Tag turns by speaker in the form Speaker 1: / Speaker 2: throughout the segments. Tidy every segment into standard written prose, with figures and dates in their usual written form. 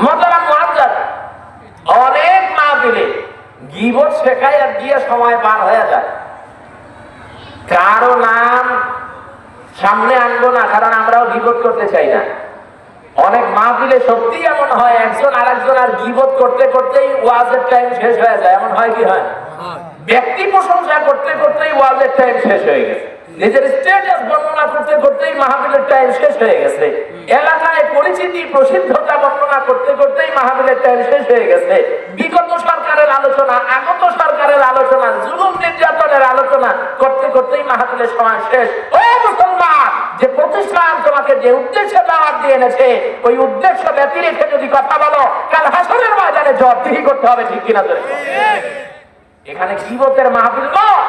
Speaker 1: মোহতারাম মুআজ্জাজ, অনেক মাহফিলে গীবত শেখায় আর গিয়ে সময় পার হয়ে যায়। কারো নাম সামনে আনবো না, কারণ আমরাও গীবত করতে চাই না। অনেক মাহফিলে সত্যি এমন হয়, একজন আরেকজন আর গীবত করতে করতেই ওয়াজের টাইম শেষ হয়ে যায়। এমন হয় কি হয়? ব্যক্তি প্রশংসা করতে করতেই ওয়াজের টাইম শেষ হয়ে গেছে, নিজের স্ট্যাটাস বর্ণনা করতে করতেই মাহফিলের টাইম শেষ হয়ে গেছে, এলাকায় পরিচিতি প্রসিদ্ধতা বর্ণনা করতে করতেই মাহফিলের টাইম শেষ হয়ে গেছে। বিগত সরকারের আলোচনা, আগত সরকারের আলোচনা, জুলুম নির্যাতনের আলোচনা করতে করতেই মাহফিলের সময় শেষ। ও মুসলমান, যে প্রতিষ্ঠান তোমাকে যে উদ্দেশ্যে দাওয়াত দিয়ে এনেছে, ওই উদ্দেশ্য ব্যতি রেখে যদি কথা বলো, কাল হাসরের ময়দানে জবাবদিহি করতে হবে। ঠিক কিনা? এখানে গীবতের মাহফিল নয়,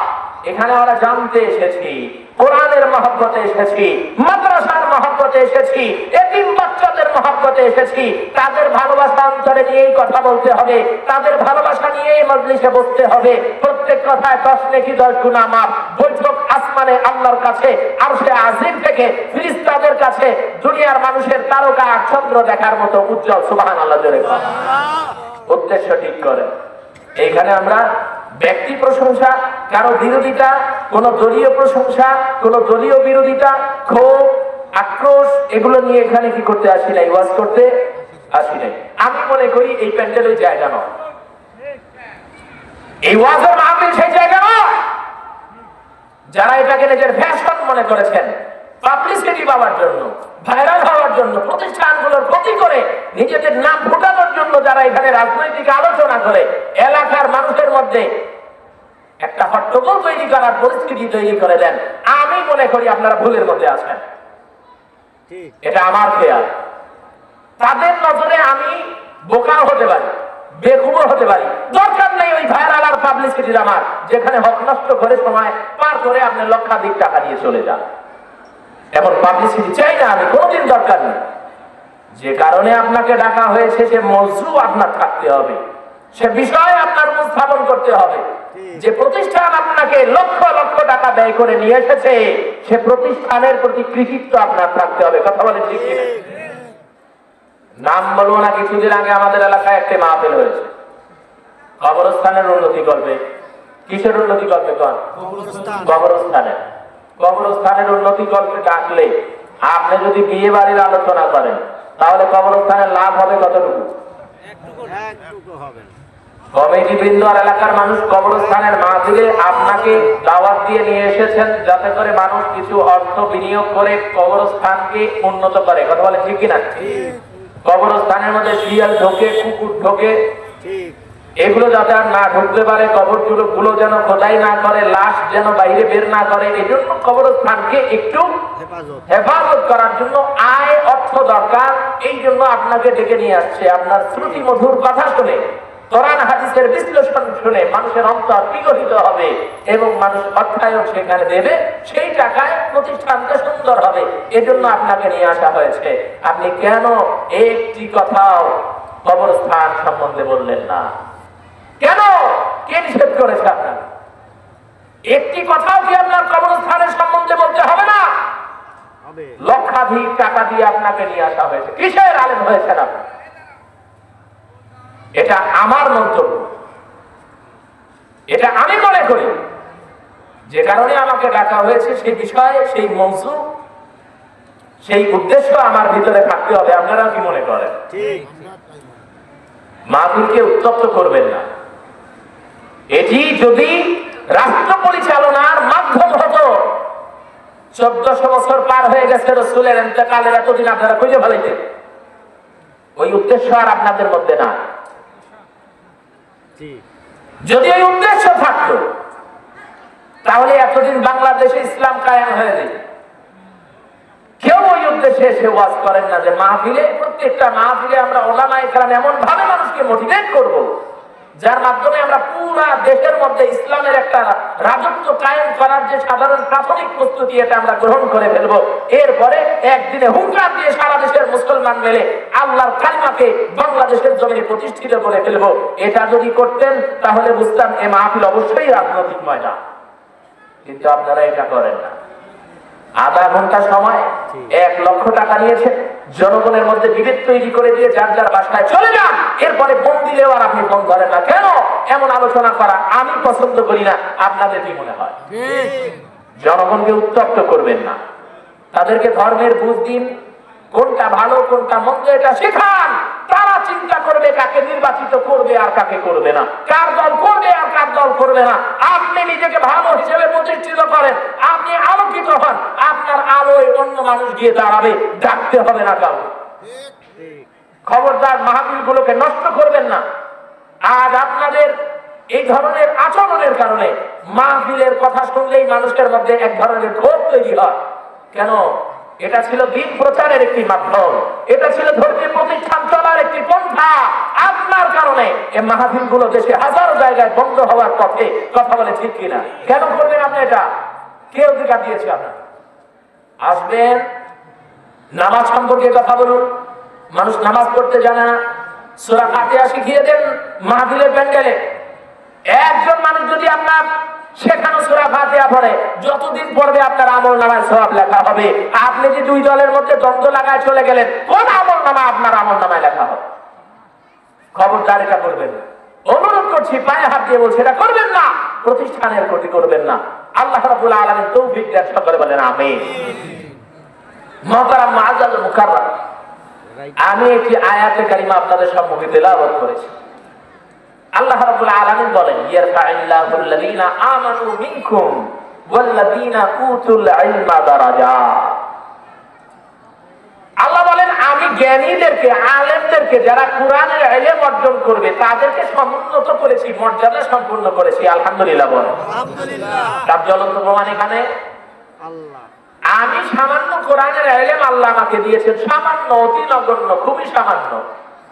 Speaker 1: এখানে আমরা জানতে এসেছি, কোরআনের মহব্বতে এসেছি, মাদ্রাসার মহব্বতে এসেছি, এতিম বাচ্চাদের মহব্বতে এসেছি। তাদের ভালোবাসা অন্তরে নিয়েই কথা বলতে হবে, তাদের ভালোবাসা নিয়েই মজলিসে বসতে হবে। প্রত্যেক কথায় 10 নেকি 10 গুনাহ মাফ। বৈঠক আসমানে আল্লাহর কাছে, আরশে আজিম থেকে ফেরেশতাদের কাছে দুনিয়ার মানুষের তারকা চন্দ্র দেখার মতো উজ্জ্বল। সুবহানাল্লাহ জোরে বলেন। উদ্দেশ্য ঠিক করে। এইখানে আমরা ব্যক্তি প্রশংসা, কারো বিরোধিতা, কোন দলীয় প্রশংসা, কোন দলীয় বিরোধিতা, ক্ষোভ, আক্রোশ, এগুলো নিয়ে এখানে কি করতে আসি নাই, ওয়াজ করতে আসি নাই। আমি মনে করি এই প্যান্ডেলের জায়গা নয়, এই ওয়াজের মাহফিল সেই জায়গা নয়। যারা এটাকে নিজের ফ্যাশন মনে করেছেন, পাবলিসিটি পাওয়ার জন্য, ভাইরাল হওয়ার জন্য, প্রতিষ্ঠানগুলোর ক্ষতি করে নিজেদের নাম ফোটানোর জন্য যারা এখানে রাজনৈতিক আলোচনা করে এলাকার মানুষের মধ্যে একটা হট্টগোল তৈরি করার পরিস্থিতি তৈরি করে দেন, আমি মনে করি আপনারা ভুলের মধ্যে আছেন। এটা আমার খেয়াল। তাদের নজরে আমি বোকাও হতে পারি, বেকুবও হতে পারি, দরকার নেই ওই ভাইরাল আর পাবলিসিটির আমার, যেখানে হক নষ্ট করে সময় পার করে আপনি লক্ষাধিক টাকা দিয়ে চলে যান। এমন পাবলিসিটি চাই না আমি, কোনদিন দরকার নেই। যে কারণে আপনাকে ডাকা হয়েছে সে মজরু আপনার থাকতে হবে, সে বিষয় আপনার উপস্থাপন করতে হবে। যে প্রতিষ্ঠান আপনাকে লক্ষ লক্ষ টাকা ব্যয় করে নিয়ে এসেছে, সে প্রতিষ্ঠানের প্রতি কৃতিত্ব আপনার থাকতে হবে। কথা বলে ঠিক কিনা? নাম বলবো না, কিছুদিন আগে আমাদের এলাকায় একটা মাহফিল হয়েছে, কবরস্থানের উন্নতি করবে। কিসের উন্নতি করবে? কবরস্থানের। কবরস্থানের উন্নতি করতে ডাকলে আপনি যদি বিয়ে বাড়ির আলোচনা করেন, তাহলে কবরস্থানের লাভ হবে কতটুকু? কমিটি বৃন্দ আর এলাকার মানুষ কবরস্থানের মাহফিলে আপনাকে দাওয়াত দিয়ে নিয়ে এসেছেন যাতে করে মানুষ কিছু অর্থ বিনিয়োগ করে কবরস্থানকে উন্নত করে। কথা বলে ঠিক কিনা? কবরস্থানের মধ্যে শিয়াল ঢোকে, কুকুর ঢোকে, এগুলো যাতে আর না ঢুকতে পারে, কবরগুলো যেন খোদাই না করে, লাশ যেন বাইরে বের না করে, এই জন্য কবরস্থানকে একটু হেফাজত করার জন্য আয় অর্থ দরকার। এই জন্য আপনাকে ডেকে নিয়ে আসছে। আপনার শ্রুতি মধুর কথা শুনে, কোরআন হাদিসের বিশ্লেষণ শুনে মানুষের অন্তর বিগলিত হবে এবং মানুষ অর্থায়ন সেখানে দেবে, সেই টাকায় প্রতিষ্ঠানটা সুন্দর হবে। এজন্য আপনাকে নিয়ে আসা হয়েছে। আপনি কেন একটি কথাও কবরস্থান সম্বন্ধে বললেন না? কেন? কে নিষেধ করেছে আপনার? একটি কথাও কি আপনার কবরস্থানের সম্বন্ধে বলতে হবে না? লক্ষাধিক টাকা দিয়ে আপনাকে নিয়ে আসা হয়েছে, কিসের আলেম হয়েছেন আপনি? এটা আমার মন্তব্য, এটা আমি মনে করি। যে কারণে আমাকে ডাকা হয়েছে সেই বিষয়ে, সেই মৌজু, সেই উদ্দেশ্য আমার ভিতরে থাকতে হবে। আপনারা কি মনে করেন? মাহফিলকে উত্তপ্ত করবেন না। এটি যদি রাষ্ট্র পরিচালনার মাধ্যম হতো, 1400 বছর পার হয়ে গেছে রাসূলের ইন্তেকালের, এতদিন আপনারা খুঁজে ফেলাইতেন। ওই উদ্দেশ্য আর আপনাদের মধ্যে না। যদি ওই উদ্দেশ্য থাকতো তাহলে এতদিন বাংলাদেশে ইসলাম কায়েম হয়ে যেত। কেউ ওই উদ্দেশ্যে এসে ওয়াজ করেন না যে মাহফিলে, প্রত্যেকটা মাহফিলে আমরা ওলামায়ে কেরাম এমন ভাবে মানুষকে মোটিভেট করব যার মাধ্যমে আমরা পুরা দেশের মধ্যে ইসলামের একটা রাজত্ব কায়েম করার যে সাধারণ প্রাথমিক প্রস্তুতি, এটা আমরা গ্রহণ করে ফেলবো। এরপরে একদিনে হুঙ্কার দিয়ে সারা দেশের মুসলমান মিলে আল্লাহর কালিমাকে বাংলাদেশের জমিনে প্রতিষ্ঠিত করে ফেলবো। এটা যদি করতেন তাহলে বুঝতাম এই মাহফিল অবশ্যই রাজনৈতিক ময়দান। কিন্তু আপনারা এটা করেন না। আধা ঘন্টা সময় 1 লক্ষ টাকা নিয়েছেন, জনগণের মধ্যে বিভেদ তৈরি করে দিয়ে যার যার বাসায় চলে যান, এরপরে ফোন দিলেও আর আপনি ফোন ধরেন না কেন? এমন আলোচনা করা আমি পছন্দ করি না। আপনাদের কি মনে হয়? জনগণকে উত্তপ্ত করবেন না, তাদেরকে ধর্মের বুঝ দিন, কোনটা ভালো কোনটা মন্দ এটা শেখান। তারা চিন্তা করবে কাকে নির্বাচিত করবে আর কাকে করবে না, কার দল করবে আর কার দল করবে না। আপনি নিজেকে ভালো হিসেবে প্রতিষ্ঠিত করেন, আপনি আলোকিত হন, আপনার আলোয় অন্য মানুষ গিয়ে দাঁড়াবে, ডাকতে হবে না কাউকে। খবরদার মাহফিল গুলোকে নষ্ট করবেন না। আজ আপনাদের এই ধরনের আচরণের কারণে মাহফিলের কথা শুনলেই মানুষের মধ্যে এক ধরনের ক্ষোভ তৈরি হয়। কেন? এটা ছিল দিন প্রচারের একটি মাধ্যম, এটা ছিল ধর্মীয় প্রতিষ্ঠান চলার একটি পন্থা। আপনার কারণে এই মাহফিল গুলো দেশে হাজারো জায়গায় বন্ধ হওয়ার পথে। কথা বলে ঠিক কিনা? কেন করবেন আপনি এটা? কে অধিকার দিয়েছে আপনার? আসবেন, নামাজ সম্পর্কে কথা বলুন। মানুষ নামাজ পড়তে জানে না, সূরা ফাতিহা শিখিয়ে দেন মাহফিলের প্যান্ডেলে। একজন মানুষ যদি আপনার শেখানো সূরা ফাতিহা পড়ে, যতদিন পড়বে আপনার আমলনামায় সওয়াব লেখা হবে। আপনি যে দুই দলের মধ্যে দ্বন্দ্ব লাগায় চলে গেলেন, কোন আমলনামা আপনার আমলনামায় লেখা হবে? খবরদার এটা করবেন না। অনুরোধ করছি, পায়ে হাত দিয়ে বলছি, এটা করবেন না। প্রতিষ্ঠানের ক্ষতি করবেন না। আল্লাহ রাব্বুল আলামিন তৌফিক দেন, সকলে বলেন আমিন। মুহতারাম মুআজ্জাজ মুকাররাম, আমি একটি আয়াতে কারিমা আপনাদের সম্মুখে তেলাওয়াত করেছি। আল্লাহ রাব্বুল আলামিন বলেন, ইয়ারফাইল্লাহুল লাযীনা আমানু মিনকুম ওয়াল্লাযীনা উতুল ইলমা দারাজাত। আল্লাহ বলেন, আমি জ্ঞানীদেরকে, আলেমদেরকে, যারা কোরআনের ইলম অর্জন করবে তাদেরকে সমুন্নত করেছি, মর্যাদা সম্পূর্ণ করেছি। আলহামদুলিল্লাহ বলেন। আলহামদুলিল্লাহ। তার জ্বলন্ত প্রমাণ এখানে আল্লাহ। আমি সামান্য কোরআনের ইলম আল্লাহ আমাকে দিয়েছেন, সামান্য, অতি নগণ্য, খুবই সামান্য,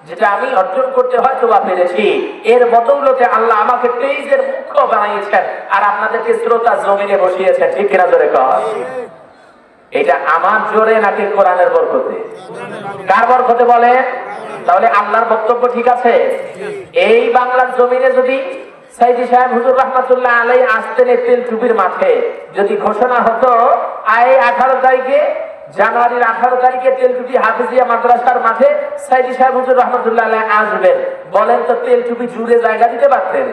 Speaker 1: যেটা আমি অর্জন করতে হয়তো বা পেরেছি। এর বদৌলতে আল্লাহ আমাকে পেজের মুখ্য বানিয়েছেন আর আপনাদেরকে শ্রোতা জমিনে বসিয়েছেন। ঠিক কিনা? জোরে কর। এটা আমার জোরে নাকি কোরআনের বরকতে? কার বরকতে বলেন? তাহলে আল্লাহর বক্তব্য ঠিক আছে। এই বাংলার জমিনে যদি সাইদি সাহেব হুজুর রাহমাতুল্লাহ আলাইহি আসতেন তেল টুপির মাঠে, যদি ঘোষণা হতো আই 18 তারিখে, জানুয়ারির 18 তারিখে তেলটুপি হাফিজিয়া মাদ্রাসার মাঠে সাইদি সাহেব হুজুর রাহমাতুল্লাহ আলাইহি আসবেন, বলেন তো তেলটুপি জুড়ে জায়গা দিতে পারতেন?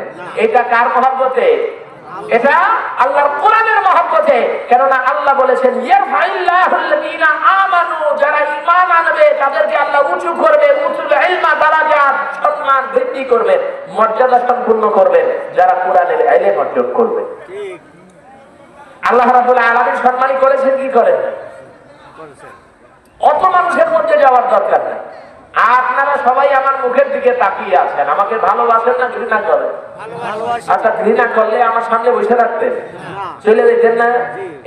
Speaker 1: এটা কার মহব্বতে? এটা আল্লাহর কোরআনের মহব্বতে। কেননা আল্লাহ বলেছেন, ইয়ারফাইল্লাহুল লাযীনা আমানু, যারা ঈমান আনবে তাদেরকে আল্লাহ উঁচু করবে, উতুল ইলমা দারাজাত, সম্মান বৃদ্ধি করবেন, মর্যাদা সম্পূর্ণ করবেন যারা কোরআনের ইলম অর্জন করবে। ঠিক। আল্লাহ রাব্বুল আলামিন সম্মানী করেছেন কি করেন? অত মানুষের মধ্যে যাওয়ার দরকার নেই। আপনারা সবাই আমার মুখের দিকে তাকিয়ে আছেন, আমাকে ভালোবাসেন না ঘৃণা করেন? আচ্ছা, ঘৃণা করলে আমার সামনে বসে রাখতেন? চলে যেতেন না?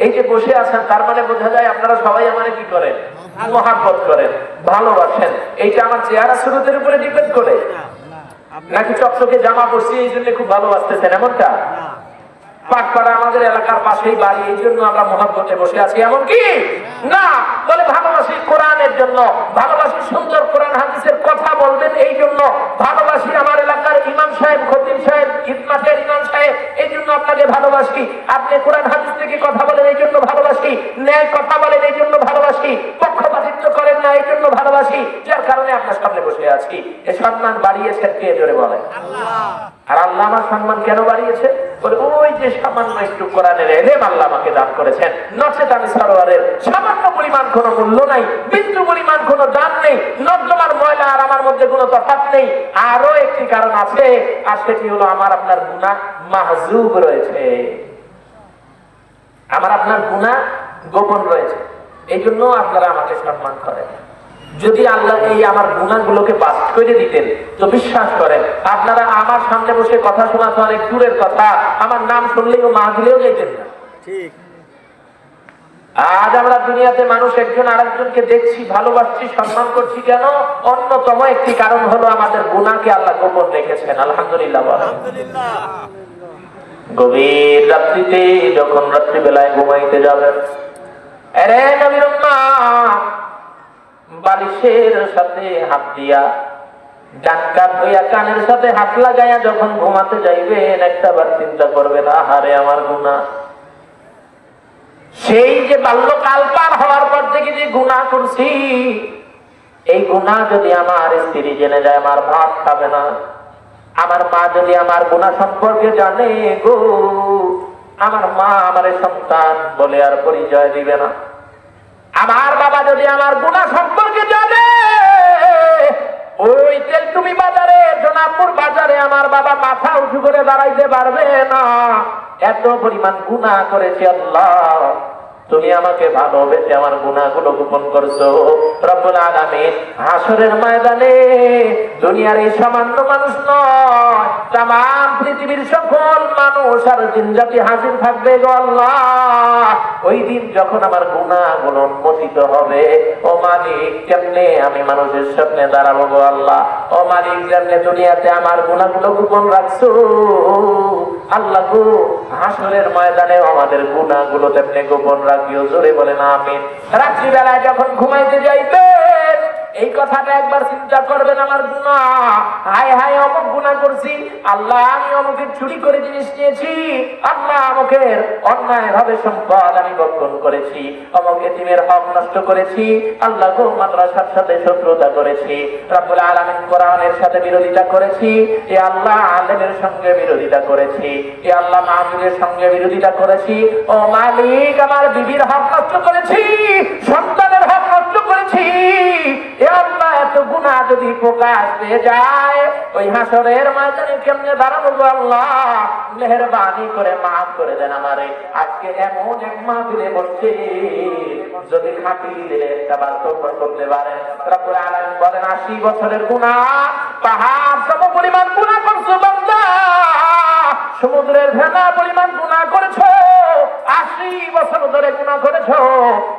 Speaker 1: এই যে বসে আছেন, তার মানে বোঝা যায় আপনারা সবাই আমাকে কি করেন? মহব্বত করেন, ভালোবাসেন। এইটা আমার চেহারা সুরতের উপরে ডিপেন্ড করে নাকি চকচকে জামা পরছি এই জন্য খুব ভালোবাসতেছেন এমনটা? পাটপাড়া আমাদের এলাকার পাশেই বাড়ি, এই জন্য আমরা মহব্বতে বসে আছি এমন কি না? বলে ভালোবাসি কোরআনের জন্য, ভালোবাসি সুন্দর কোরআন হাদিসের কথা বলবেন এই জন্য, ভালোবাসি আমার এলাকার ইমাম সাহেব, খতিব সাহেব, ইজমাতের ইমাম সাহেব, এই জন্য আপনাকে ভালোবাসি। আপনি কোরআন হাদিস থেকে কথা বলেন এই জন্য ভালোবাসি, ন্যায় কথা বলেন এই জন্য ভালোবাসি, পক্ষপাতিত্ব করেন না এই জন্য ভালোবাসি, যার কারণে আপনার সামনে বসে আছি। এই সম্মান বাড়িয়েছেন কে? জোরে বলেন। আল্লাহ। আর আল্লাহ আমার সম্মান কেন বাড়িয়েছে? বলে ওই যে সামান্য একটু কোরআনের ইলম আল্লাহ আমাকে দান করেছেন, নচেত আমি সরোয়ারের সামান্য পরিমাণ কোনো মূল্য নাই, বিন্দু পরিমাণ কোনো দাম নেই, নর্দমার ময়লা আর আমার মধ্যে কোনো তফাৎ নেই। আরো একটি কারণ আছে, আর সেটি হলো আমার আপনার গুনাহ মাহজুব রয়েছে, আমার আপনার গুনাহ গোপন রয়েছে, এই জন্য আপনারা আমাকে সম্মান করেন। যদি আল্লাহ এই আমার গুনাহগুলোকে বাস্ট করে দিতেন তো বিশ্বাস করেন আপনারা আমার সামনে বসে কথা শোনা তো অনেক দূরের কথা, আমার নাম শুনলেও মাহফিলেও যেতেন না। ঠিক। আজ আমরা দুনিয়াতে মানুষ একজন আরেকজনকে দেখছি, ভালোবাসছি, সম্মান করছি কেন? অন্যতম একটি কারণ হলো আমাদের গুনাহকে আল্লাহ গোপন রেখেছেন। আলহামদুলিল্লাহ। আলহামদুলিল্লাহ। গভীর রাত্রিতে যখন রাত্রিবেলায় ঘুমাইতে যাবেন, আরে নবীর উম্মাহ, বালিশের সাথে হাত দিয়া, ডান কাত হইয়া কানের সাথে হাত লাগাইয়া যখন ঘুমাতে যাইবেন, একটা বার চিন্তা করবেন, আহারে আমার গুনাহ। সেই যে বাল্যকাল পার হওয়ার পর থেকে যে গুনাহ করছি, এই গুনাহ যদি আমার স্ত্রী জেনে যায় আমার ভাত খাবে না। আমার মা যদি আমার গুনাহ সম্পর্কে জানে গো, আমার মা আমার সন্তান বলে আর পরিচয় দিবে না। আমার বাবা যদি আমার গুনাহ সম্পর্কে জানে, ওই তেলটুমি বাজারে, জোনাপুর বাজারে আমার বাবা মাথা উঁচু করে দাঁড়াইতে পারবে না। এত পরিমাণ গুনাহ করেছি আল্লাহ, তুমি আমাকে ভালোবেসে আমার গুনাহগুলো গোপন করছো। রব্বুল আলামিন হাসরের ময়দানে দুনিয়ার এই সামান্য মানুষ নয়, তামাম পৃথিবীর সকল মানুষ আর জিনজাতি হাজির থাকবে গো আল্লাহ। ওই দিন যখন আমার গুনাহগুলো উন্মোচিত হবে, ও মালিক কেমনে আমি মানুষের সামনে দাঁড়াবো গো আল্লাহ। ও মালিক কেমনে দুনিয়াতে আমার গুনাহগুলো গোপন রাখছো আল্লাহ গো, হাসরের ময়দানে আমাদের গুনাহগুলো তেমনি গোপন রাখিও। জোরে বলেন আমিন। রাত্রি বেলায় যখন ঘুমাইতে যাইবেন এই কথাটা একবার চিন্তা করবেন, আমার গুনাহ, হায় হায় অমুক গুনাহ করছি আল্লাহ, আমি অমুকের চুরি করে জিনিস নিয়েছি আল্লাহ, অমুকের অন্যায় ভাবে সম্পদ আমি বক্ষণ করেছি, অমুক এতিমের হক নষ্ট করেছি আল্লাহ গো, মাদ্রাসার সাথে শত্রুতা করেছি, রব্বুল আলামিন কোরআনের সাথে বিরোধিতা করেছি, এ আল্লাহ আলেমের সঙ্গে বিরোধিতা করেছি, এ আল্লাহ মাহফিলের সঙ্গে বিরোধিতা করেছি, ও মালিক আমার বিবির হক নষ্ট করেছি, সন্তানের হক নষ্ট করেছি। এ আল্লাহ এত গুনাহ যদি প্রকাশ পেয়ে যায় ওই হাসরের ময়দানে কেমনে দাঁড়াবো গো আল্লাহ, মেহেরবানি করে মাফ করে দেন আমারে। আজকে এমন এক মাহফিলে বসছি যদি খাঁটি দিলে একটা বার তওবা করতে পারে, রব্বুল আলামিন বলেন 80 বছরের গুনাহ পাহাড় সম পরিমাণ গুনাহ করছো বান্দা, সমুদ্রের ভেলা পরিমাণ গুনাহ করেছো, 80 বছর ধরে গুনাহ করেছো।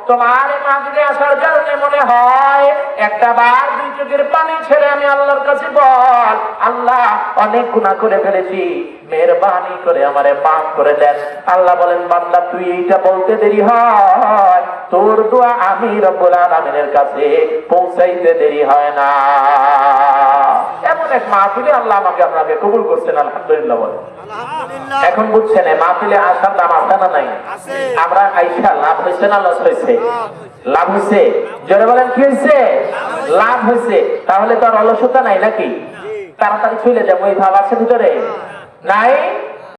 Speaker 1: তোমার এই মাহফিলে আসার কারণে মনে হয় একটা বার দুই চোখের পানি ছেড়ে আমি আল্লাহর কাছে বল, আল্লাহ অনেক গুনাহ করে ফেলেছি, মেহেরবানি করে আমারে মাফ করে দেন। আল্লাহ বলেন বান্দা তুই এইটা বলতে দেরি হয়, তোর দোয়া আমি রব্বুল আলামিনের কাছে পৌঁছাইতে দেরি হয় না। এমন এক মাহফিলে আল্লাহ আমাকে আপনাকে কবুল করছেন, আলহামদুলিল্লাহ বলেন। এখন বুঝছেন মাহফিলে আসার দাম আছে না নাই? আমরা আইসা লাভ হয়েছে না লস হয়েছে? লাভ হয়েছে। জোরে বলেন কি হয়েছে? লাভ হয়েছে। তাহলে তো আর অলসতা নাই নাকি? তাড়াতাড়ি চলে যাবো এই ভাব আছে ভিতরে নাই?